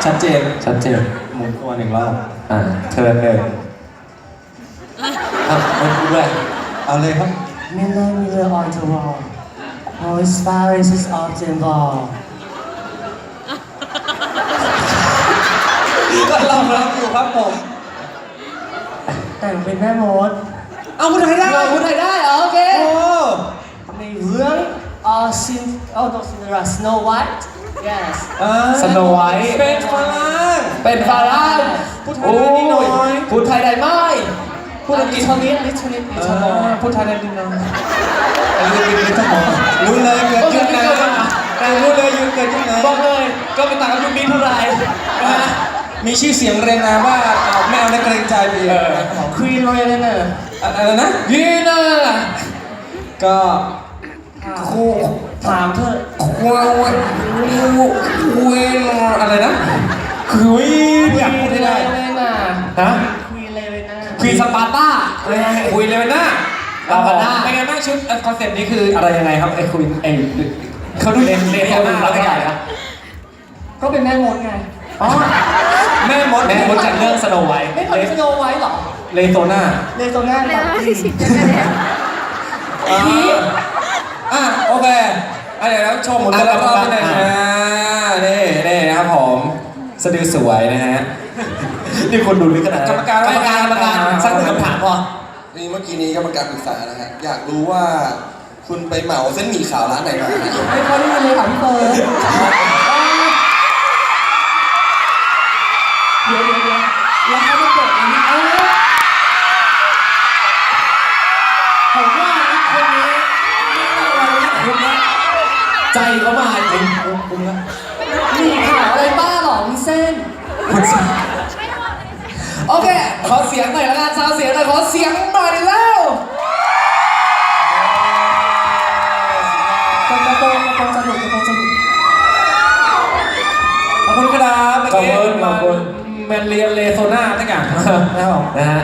ชัดเจน ชัดเจน หมุนตัว1 รอบ เทิร์นหนึ่งไม่พูดด้วย เอาเลยครับ Miller Miller on the wall. Oh, Paris is on the wall. ก็ลองรับอยู่ครับผม แต่งเป็นแม่มด เอาพูดไทยได้ เราพูดไทยได้เหรอโอเค โอ้ ในเรื่องno Cinderella Snow White. Yes. สโนไวท์ เป็นฝรั่ง เป็นฝรั่ง พูดไทยได้นิดหน่อย พูดไทยได้ไหม พูดอังกฤษนิดพูดไทยได้นิดหน่อยลิทมอรู้เลยเกิดยุคไหนรู้เลยยุคเกิดยุคไหน บอกเลยก็เป็นต่างกับยุคนี้เท่าไหร่นะฮะ มีชื่อเสียงเรียงนามว่าแมวและเกรงใจไปเอง Queen Royal อะไรนะ ยีน่า ก็ ถามเธอ อะไรนะคุยอยากพูดให้ได้ ฮะ Queen Ravena ควีนสปาร์ต้า คุยเลยนะ ลาบาน่า เป็นไงบ้างชุดคอนเซ็ปต์นี้คืออะไรยังไงครับไอ้คุยเขาดู เล่นเขาดูรักใหญ่ครับ ก็เป็นแม่มดไง อ๋อ แม่มด แม่มดจากเรื่องสโนไวท์ ไม่เคยสโนไว้หรอ เลโซน่า เลโซน่าแบบ โอเคเดี๋ยวชมแต่ละรอบนิดนึงนี่นะครับผมสะดือสวยนะฮะ นี่คนดูนี่ขนาด กรรมการ สักหนึ่งคำถามพอ นี่เมื่อกี้นี้กรรมการปรึกษานะฮะ อยากรู้ว่าคุณไปเหมาเส้นหมี่ขาวร้านไหนมา ไม่ค่อยได้ยินเลยค่ะพี่เฟิร์นเดี๋ยวแล้วเขาจะเปิดอันนี้ผมว่านะคนนี้คุณนะ ใจเขามาจริงคุณนะ มีข่าวอะไรบ้าหรอมีเส้น โอเคขอเสียงหน่อยละกันซาวเสียงหน่อยขอเสียงหน่อยแล้ว กระโปรงจะหลุด ขอบคุณครับเมื่อกี้ ขอบคุณ แมนเรียนเลโซน่าทั้งอย่างนะครับผม นะฮะ